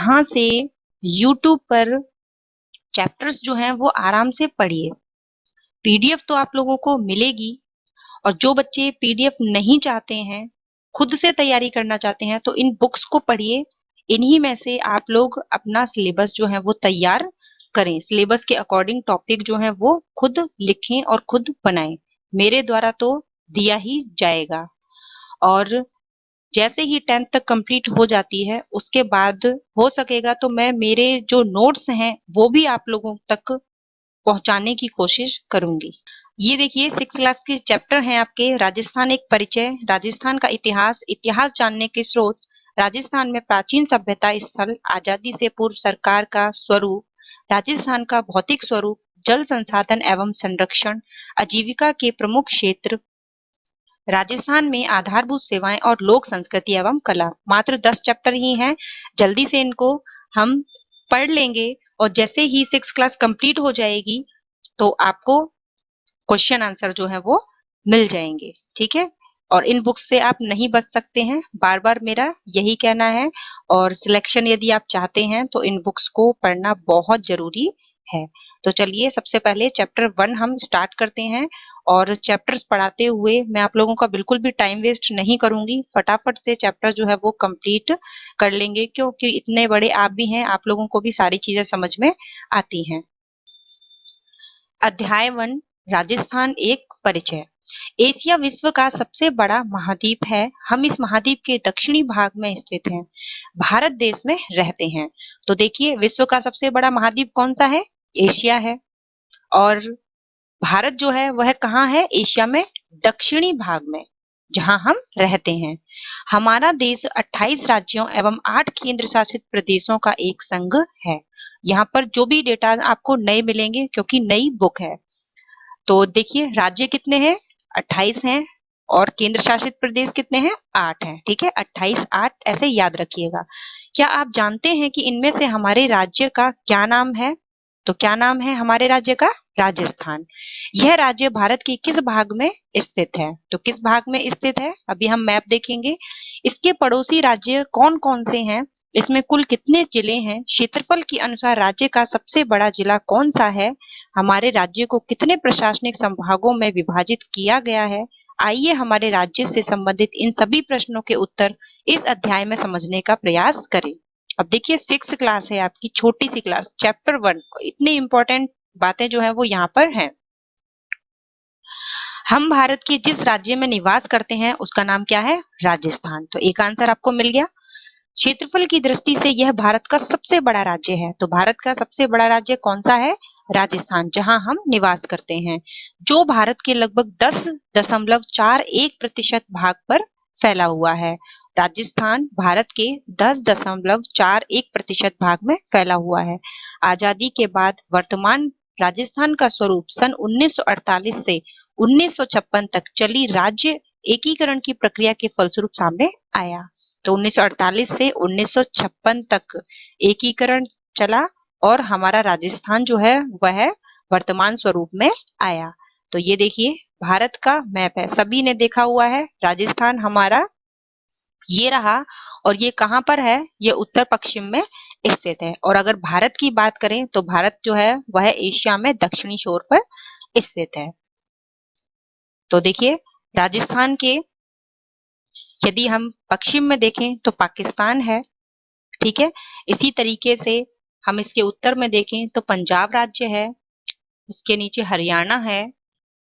यहाँ से यूट्यूब पर चैप्टर्स जो हैं वो आराम से पढ़िए। पीडीएफ तो आप लोगों को मिलेगी, और जो बच्चे पीडीएफ नहीं चाहते हैं, खुद से तैयारी करना चाहते हैं, तो इन बुक्स को पढ़िए। इन्हीं में से आप लोग अपना सिलेबस जो है वो तैयार करें। सिलेबस के अकॉर्डिंग टॉपिक जो है वो खुद लिखें और खुद बनाएं। मेरे द्वारा तो दिया ही जाएगा। और जैसे ही 10th तक कंप्लीट हो जाती है, उसके बाद हो सकेगा तो मैं मेरे जो नोट्स हैं वो भी आप लोगों तक पहुंचाने की कोशिश करूंगी। ये देखिए 6 क्लास के चैप्टर हैं आपके। राजस्थान एक परिचय, राजस्थान का इतिहास, इतिहास जानने के स्रोत, राजस्थान में प्राचीन सभ्यता स्थल, आजादी से पूर्व सरकार का स्वरूप, राजस्थान का भौतिक स्वरूप, जल संसाधन एवं संरक्षण, आजीविका के प्रमुख क्षेत्र, राजस्थान में आधारभूत सेवाएं और लोक संस्कृति एवं कला। मात्र 10 चैप्टर ही हैं। जल्दी से इनको हम पढ़ लेंगे, और जैसे ही 6 क्लास कंप्लीट हो जाएगी तो आपको क्वेश्चन आंसर जो है वो मिल जाएंगे। ठीक है, और इन बुक्स से आप नहीं बच सकते हैं, बार बार मेरा यही कहना है। और सिलेक्शन यदि आप चाहते हैं तो इन बुक्स को पढ़ना बहुत जरूरी है। तो चलिए सबसे पहले चैप्टर 1 हम स्टार्ट करते हैं। और चैप्टर्स पढ़ाते हुए मैं आप लोगों का बिल्कुल भी टाइम वेस्ट नहीं करूंगी, फटाफट से चैप्टर जो है वो कंप्लीट कर लेंगे, क्योंकि इतने बड़े आप भी हैं, आप लोगों को भी सारी चीजें समझ में आती हैं। अध्याय 1, राजस्थान एक परिचय। एशिया विश्व का सबसे बड़ा महाद्वीप है। हम इस महाद्वीप के दक्षिणी भाग में स्थित हैं। भारत देश में रहते हैं। तो देखिए विश्व का सबसे बड़ा महाद्वीप कौन सा है? एशिया है। और भारत जो है वह कहाँ है? एशिया में दक्षिणी भाग में, जहां हम रहते हैं। हमारा देश 28 राज्यों एवं 8 केंद्र शासित प्रदेशों का एक संघ है। यहाँ पर जो भी डेटा आपको नए मिलेंगे, क्योंकि नई बुक है। तो देखिए राज्य कितने हैं? 28 हैं। और केंद्र शासित प्रदेश कितने हैं? 8 हैं। ठीक है, 28 8 ऐसे याद रखिएगा। क्या आप जानते हैं कि इनमें से हमारे राज्य का क्या नाम है? तो क्या नाम है हमारे राज्य का? राजस्थान। यह राज्य भारत के किस भाग में स्थित है? तो किस भाग में स्थित है अभी हम मैप देखेंगे। इसके पड़ोसी राज्य कौन कौन से हैं? इसमें कुल कितने जिले हैं? क्षेत्रफल के अनुसार राज्य का सबसे बड़ा जिला कौन सा है? हमारे राज्य को कितने प्रशासनिक संभागों में विभाजित किया गया है? आइए हमारे राज्य से संबंधित इन सभी प्रश्नों के उत्तर इस अध्याय में समझने का प्रयास करें। अब देखिए 6 क्लास है आपकी, छोटी सी क्लास, चैप्टर 1, इतनी इंपॉर्टेंट बातें जो है वो यहाँ पर हैं। हम भारत के जिस राज्य में निवास करते हैं उसका नाम क्या है? राजस्थान। तो एक आंसर आपको मिल गया। क्षेत्रफल की दृष्टि से यह भारत का सबसे बड़ा राज्य है। तो भारत का सबसे बड़ा राज्य कौन सा है? राजस्थान, जहां हम निवास करते हैं, जो भारत के लगभग 10.41% भाग पर फैला हुआ है। राजस्थान भारत के 10.41% भाग में फैला हुआ है। आजादी के बाद वर्तमान राजस्थान का स्वरूप सन 1948 से 1956 तक चली राज्य एकीकरण की प्रक्रिया के फलस्वरूप सामने आया। तो 1948 से 1956 तक एकीकरण चला, और हमारा राजस्थान जो है वह वर्तमान स्वरूप में आया। तो ये देखिए भारत का मैप है, सभी ने देखा हुआ है। राजस्थान हमारा ये रहा, और ये कहाँ पर है? ये उत्तर पश्चिम में स्थित है। और अगर भारत की बात करें तो भारत जो है वह एशिया में दक्षिणी छोर पर स्थित है। तो देखिए राजस्थान के यदि हम पश्चिम में देखें तो पाकिस्तान है। ठीक है, इसी तरीके से हम इसके उत्तर में देखें तो पंजाब राज्य है, उसके नीचे हरियाणा है।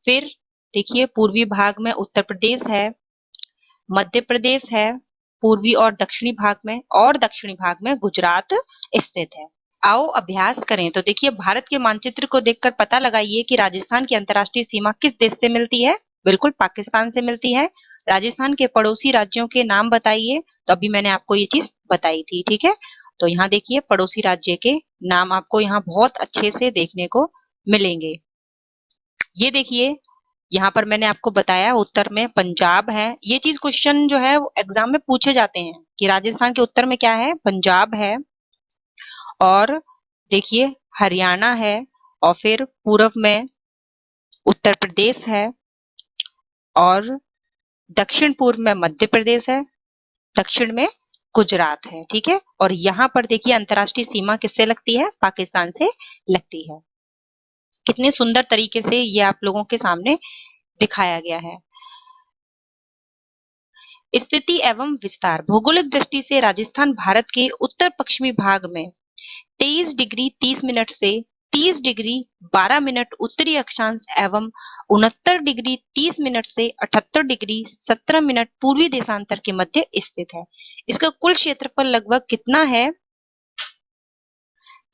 फिर देखिए पूर्वी भाग में उत्तर प्रदेश है, मध्य प्रदेश है पूर्वी और दक्षिणी भाग में, और दक्षिणी भाग में गुजरात स्थित है। आओ अभ्यास करें। तो देखिए भारत के मानचित्र को देखकर पता लगाइए कि राजस्थान की अंतर्राष्ट्रीय सीमा किस देश से मिलती है? बिल्कुल पाकिस्तान से मिलती है। राजस्थान के पड़ोसी राज्यों के नाम बताइए। तो अभी मैंने आपको ये चीज बताई थी। ठीक है, तो यहाँ देखिए पड़ोसी राज्य के नाम आपको यहाँ बहुत अच्छे से देखने को मिलेंगे। ये देखिए यहाँ पर मैंने आपको बताया उत्तर में पंजाब है। ये चीज क्वेश्चन जो है एग्जाम में पूछे जाते हैं कि राजस्थान के उत्तर में क्या है? पंजाब है। और देखिए हरियाणा है, और फिर पूर्व में उत्तर प्रदेश है, और दक्षिण पूर्व में मध्य प्रदेश है, दक्षिण में गुजरात है। ठीक है, और यहाँ पर देखिए अंतर्राष्ट्रीय सीमा किससे लगती है? पाकिस्तान से लगती है। कितने सुंदर तरीके से ये आप लोगों के सामने दिखाया गया है। स्थिति एवं विस्तार। भौगोलिक दृष्टि से राजस्थान भारत के उत्तर पश्चिमी भाग में 23 डिग्री 30 मिनट से 30 डिग्री 12 मिनट उत्तरी अक्षांश एवं 69 डिग्री 30 मिनट से 78 डिग्री 17 मिनट पूर्वी देशांतर के मध्य स्थित है। इसका कुल क्षेत्रफल लगभग कितना है?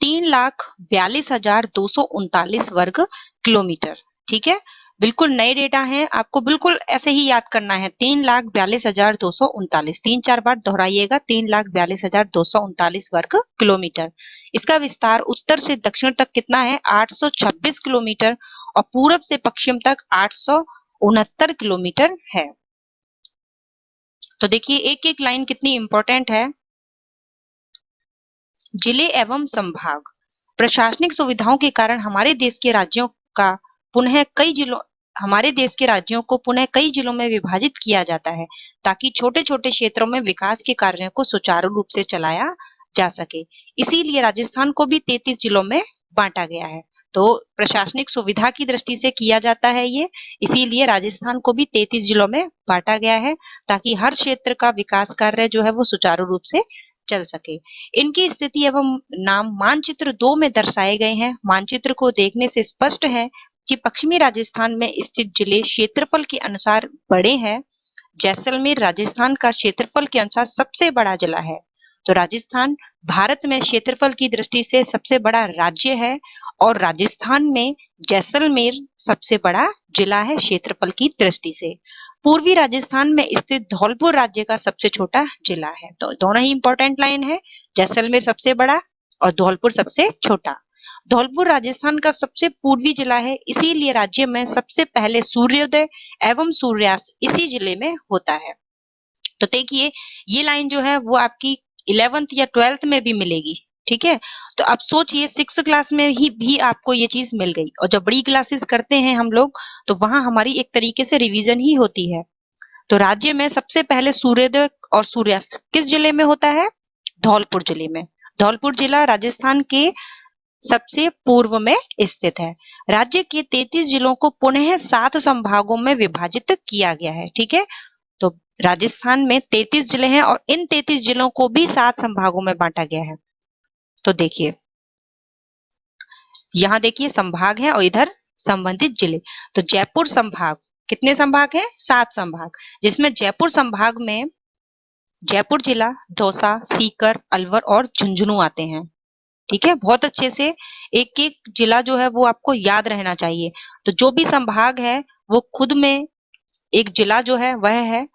3,42,239 वर्ग किलोमीटर। ठीक है, बिल्कुल नए डेटा हैं, आपको बिल्कुल ऐसे ही याद करना है। 3,42,239, 3-4 बार दोहराइएगा। 3,42,239 वर्ग किलोमीटर। इसका विस्तार उत्तर से दक्षिण तक कितना है? 826 किलोमीटर और पूरब से पश्चिम तक 869 किलोमीटर है। तो देखिए एक एक लाइन कितनी इंपॉर्टेंट है। जिले एवं संभाग। प्रशासनिक सुविधाओं के कारण हमारे देश के राज्यों को पुनः कई जिलों में विभाजित किया जाता है ताकि छोटे छोटे क्षेत्रों में विकास के कार्यों को सुचारू रूप से चलाया जा सके। इसीलिए राजस्थान को भी 33 जिलों में बांटा गया है। तो प्रशासनिक सुविधा की दृष्टि से किया जाता है ये, इसीलिए राजस्थान को भी 33 जिलों में बांटा गया है ताकि हर क्षेत्र का विकास कार्य जो है वो सुचारू रूप से चल सके। इनकी स्थिति एवं नाम मानचित्र 2 में दर्शाए गए हैं। मानचित्र को देखने से स्पष्ट है कि पश्चिमी राजस्थान में स्थित जिले क्षेत्रफल के अनुसार बड़े हैं। जैसलमेर राजस्थान का क्षेत्रफल के अनुसार सबसे बड़ा जिला है। तो राजस्थान भारत में क्षेत्रफल की दृष्टि से सबसे बड़ा राज्य है और राजस्थान में जैसलमेर सबसे बड़ा जिला है क्षेत्रफल की दृष्टि से। पूर्वी राजस्थान में स्थित धौलपुर राज्य का सबसे छोटा जिला है। तो दोनों ही इंपॉर्टेंट लाइन है, जैसलमेर सबसे बड़ा और धौलपुर सबसे छोटा। धौलपुर राजस्थान का सबसे पूर्वी जिला है, इसीलिए राज्य में सबसे पहले सूर्योदय एवं सूर्यास्त इसी जिले में होता है। तो देखिए ये लाइन जो है वो आपकी 11th या 12th में भी मिलेगी। ठीक है, तो अब सोचिए 6th क्लास में ही भी आपको ये चीज मिल गई, और जब बड़ी क्लासेस करते हैं हम लोग तो वहां हमारी एक तरीके से रिवीजन ही होती है। तो राज्य में सबसे पहले सूर्योदय और सूर्यास्त किस जिले में होता है? धौलपुर जिले में। धौलपुर जिला राजस्थान के सबसे पूर्व में स्थित है। राज्य के 33 जिलों को पुनः 7 संभागों में विभाजित किया गया है। ठीक है, तो राजस्थान में 33 जिले हैं और इन 33 जिलों को भी 7 संभागों में बांटा गया है। तो देखिए यहाँ देखिए संभाग है और इधर संबंधित जिले। तो जयपुर संभाग, कितने संभाग हैं? 7 संभाग, जिसमें जयपुर संभाग में जयपुर जिला, दौसा, सीकर, अलवर और झुंझुनू आते हैं। ठीक है, बहुत अच्छे से एक एक जिला जो है वो आपको याद रहना चाहिए। तो जो भी संभाग है वो खुद में एक जिला जो है वह है।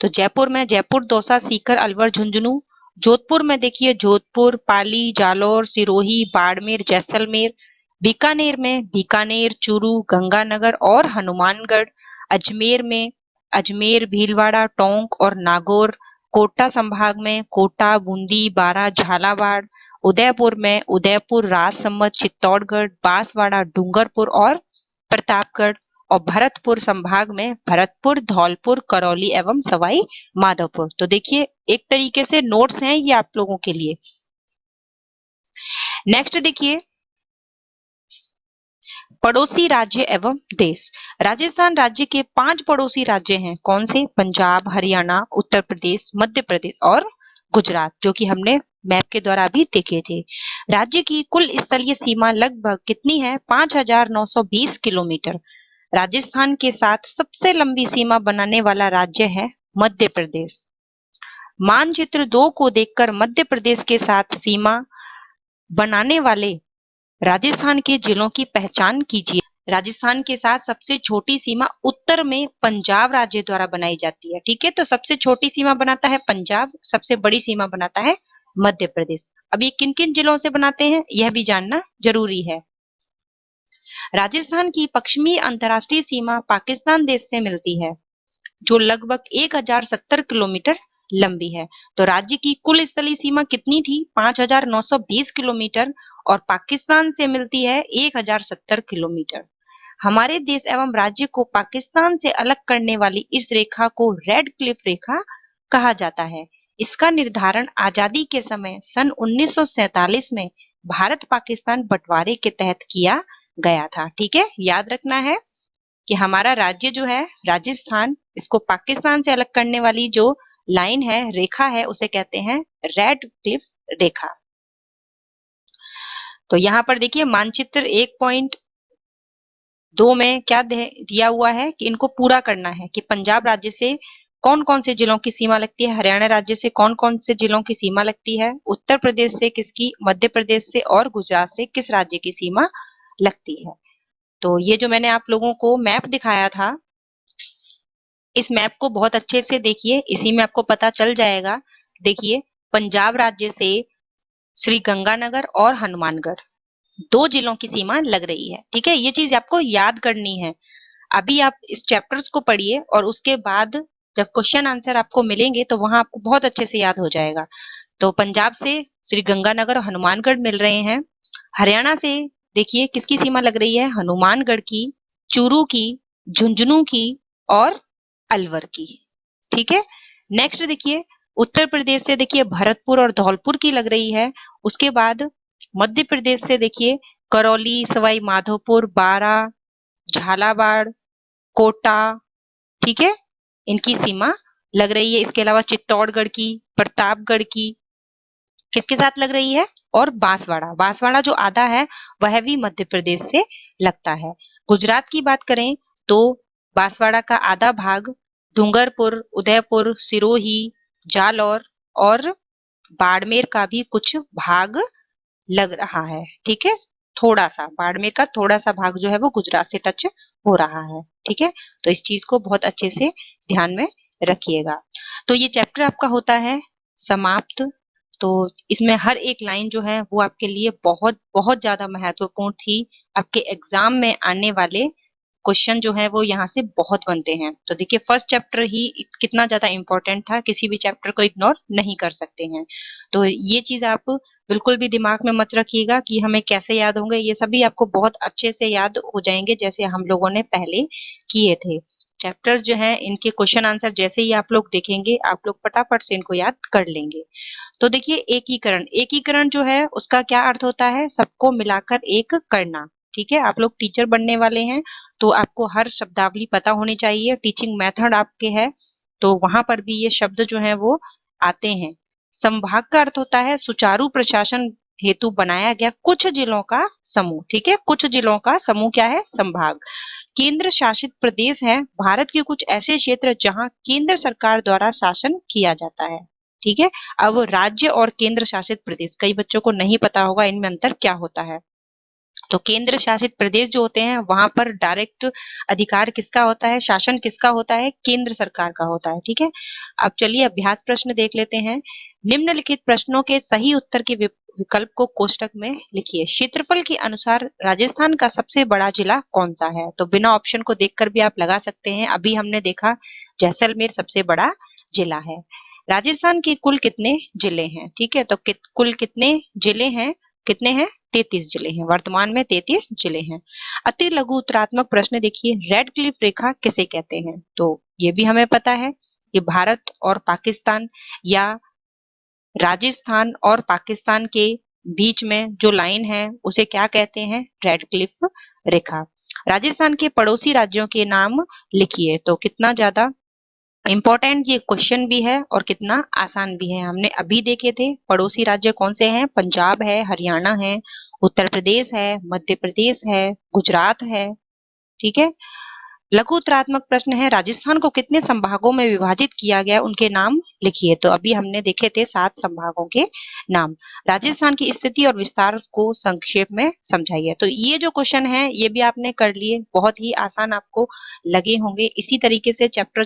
तो जयपुर में जयपुर, दौसा, सीकर, अलवर, झुंझुनू। जोधपुर में देखिए जोधपुर, पाली, जालौर, सिरोही, बाड़मेर, जैसलमेर। बीकानेर में बीकानेर, चूरू, गंगानगर और हनुमानगढ़। अजमेर में अजमेर, भीलवाड़ा, टोंक और नागौर। कोटा संभाग में कोटा, बूंदी, बारां, झालावाड़। उदयपुर में उदयपुर, राजसमंद, चित्तौड़गढ़, बांसवाड़ा, डूंगरपुर और प्रतापगढ़। और भरतपुर संभाग में भरतपुर, धौलपुर, करौली एवं सवाई माधोपुर। तो देखिए एक तरीके से नोट्स हैं ये आप लोगों के लिए। नेक्स्ट देखिए पड़ोसी राज्य एवं देश। राजस्थान राज्य के 5 पड़ोसी राज्य हैं। कौन से? पंजाब, हरियाणा, उत्तर प्रदेश, मध्य प्रदेश और गुजरात, जो कि हमने मैप के द्वारा भी देखे थे। राज्य की कुल स्थलीय सीमा लगभग कितनी है? 5,920 किलोमीटर। राजस्थान के साथ सबसे लंबी सीमा बनाने वाला राज्य है मध्य प्रदेश। मानचित्र 2 को देखकर मध्य प्रदेश के साथ सीमा बनाने वाले राजस्थान के जिलों की पहचान कीजिए। राजस्थान के साथ सबसे छोटी सीमा उत्तर में पंजाब राज्य द्वारा बनाई जाती है। ठीक है, तो सबसे छोटी सीमा बनाता है पंजाब, सबसे बड़ी सीमा बनाता है मध्य प्रदेश। अब ये किन किन जिलों से बनाते हैं यह भी जानना जरूरी है। राजस्थान की पश्चिमी अंतर्राष्ट्रीय सीमा पाकिस्तान देश से मिलती है, जो लगभग 1070 किलोमीटर लंबी है। तो राज्य की कुल स्थलीय सीमा कितनी थी? 5,920 किलोमीटर और पाकिस्तान से मिलती है 1070 किलोमीटर। हमारे देश एवं राज्य को पाकिस्तान से अलग करने वाली इस रेखा को रेड क्लिफ रेखा कहा जाता है। इसका निर्धारण आजादी के समय सन 1947 में भारत पाकिस्तान बंटवारे के तहत किया गया था। ठीक है, याद रखना है कि हमारा राज्य जो है राजस्थान, इसको पाकिस्तान से अलग करने वाली जो लाइन है, रेखा है, उसे कहते हैं रेड क्लिफ रेखा। तो यहाँ पर देखिए मानचित्र 1.2 में क्या दिया हुआ है कि इनको पूरा करना है कि पंजाब राज्य से कौन कौन से जिलों की सीमा लगती है, हरियाणा राज्य से कौन कौन से जिलों की सीमा लगती है, उत्तर प्रदेश से किसकी, मध्य प्रदेश से और गुजरात से किस राज्य की सीमा लगती है। तो ये जो मैंने आप लोगों को मैप दिखाया था, इस मैप को बहुत अच्छे से देखिए, इसी में आपको पता चल जाएगा। देखिए पंजाब राज्य से श्री गंगानगर और हनुमानगढ़ 2 जिलों की सीमा लग रही है। ठीक है, ये चीज आपको याद करनी है। अभी आप इस चैप्टर्स को पढ़िए और उसके बाद जब क्वेश्चन आंसर आपको मिलेंगे तो वहां आपको बहुत अच्छे से याद हो जाएगा। तो पंजाब से श्री गंगानगर और हनुमानगढ़ मिल रहे हैं। हरियाणा से देखिए किसकी सीमा लग रही है, हनुमानगढ़ की, चूरू की, झुंझुनू की और अलवर की। ठीक है, नेक्स्ट देखिए उत्तर प्रदेश से देखिए भरतपुर और धौलपुर की लग रही है। उसके बाद मध्य प्रदेश से देखिए करौली, सवाई माधोपुर, बारां, झालावाड़, कोटा, ठीक है, इनकी सीमा लग रही है। इसके अलावा चित्तौड़गढ़ की, प्रतापगढ़ की किसके साथ लग रही है, और बांसवाड़ा, बांसवाड़ा जो आधा है वह भी मध्य प्रदेश से लगता है। गुजरात की बात करें तो बांसवाड़ा का आधा भाग डूंगरपुर, उदयपुर, सिरोही, जालौर और बाड़मेर का भी कुछ भाग लग रहा है। ठीक है, थोड़ा सा बाड़मेर का थोड़ा सा भाग जो है वो गुजरात से टच हो रहा है। ठीक है, तो इस चीज को बहुत अच्छे से ध्यान में रखिएगा। तो ये चैप्टर आपका होता है समाप्त। तो इसमें हर एक लाइन जो है वो आपके लिए बहुत बहुत ज्यादा महत्वपूर्ण थी। आपके एग्जाम में आने वाले क्वेश्चन जो है वो यहाँ से बहुत बनते हैं। तो देखिए फर्स्ट चैप्टर ही कितना ज्यादा इंपॉर्टेंट था, किसी भी चैप्टर को इग्नोर नहीं कर सकते हैं। तो ये चीज आप बिल्कुल भी दिमाग में मत रखिएगा कि हमें कैसे याद होंगे, ये सभी आपको बहुत अच्छे से याद हो जाएंगे जैसे हम लोगों ने पहले किए थे। चैप्टर्स जो हैं इनके क्वेश्चन आंसर जैसे ही आप लोग देखेंगे आप लोग फटाफट से इनको याद कर लेंगे। तो देखिए एकीकरण, एकीकरण जो है उसका क्या अर्थ होता है, सबको मिलाकर एक करना। ठीक है, आप लोग टीचर बनने वाले हैं तो आपको हर शब्दावली पता होनी चाहिए। टीचिंग मेथड आपके है तो वहां पर भी ये शब्द जो है वो आते हैं। संभाग का अर्थ होता है सुचारू प्रशासन हेतु बनाया गया कुछ जिलों का समूह। ठीक है, कुछ जिलों का समूह क्या है, संभाग। केंद्र शासित प्रदेश है भारत के कुछ ऐसे क्षेत्र जहां केंद्र सरकार द्वारा शासन किया जाता है। ठीक है, अब राज्य और केंद्र शासित प्रदेश, कई बच्चों को नहीं पता होगा इनमें अंतर क्या होता है। तो केंद्र शासित प्रदेश जो होते हैं वहां पर डायरेक्ट अधिकार किसका होता है, शासन किसका होता है, केंद्र सरकार का होता है। ठीक है, अब चलिए अभ्यास प्रश्न देख लेते हैं। निम्नलिखित प्रश्नों के सही उत्तर के विकल्प को कोष्टक में लिखिए। क्षेत्रफल के अनुसार राजस्थान का सबसे बड़ा जिला कौन सा है, तो बिना ऑप्शन को देखकर भी आप लगा सकते हैं। अभी हमने देखा जैसलमेर सबसे बड़ा जिला है। राजस्थान के कुल कितने जिले हैं, ठीक है, तो कुल कितने जिले हैं, कितने हैं, 33 जिले हैं, वर्तमान में 33 जिले हैं। अति लघु उत्तरात्मक प्रश्न देखिए, रेड क्लिफ रेखा किसे कहते हैं, तो ये भी हमें पता है कि भारत और पाकिस्तान या राजस्थान और पाकिस्तान के बीच में जो लाइन है उसे क्या कहते हैं, रेड क्लिफ रेखा। राजस्थान के पड़ोसी राज्यों के नाम लिखिए, तो कितना ज्यादा इंपॉर्टेंट ये क्वेश्चन भी है और कितना आसान भी है। हमने अभी देखे थे पड़ोसी राज्य कौन से हैं, पंजाब है, हरियाणा है, उत्तर प्रदेश है, मध्य प्रदेश है, गुजरात है। ठीक है, लघु उत्तरात्मक प्रश्न है, राजस्थान को कितने संभागों में विभाजित किया गया, उनके नाम लिखिए। तो अभी हमने देखे थे 7 संभागों के नाम। राजस्थान की स्थिति और विस्तार को संक्षेप में समझाइए। तो ये जो क्वेश्चन है ये भी आपने कर लिए, बहुत ही आसान आपको लगे होंगे। इसी तरीके से चैप्टर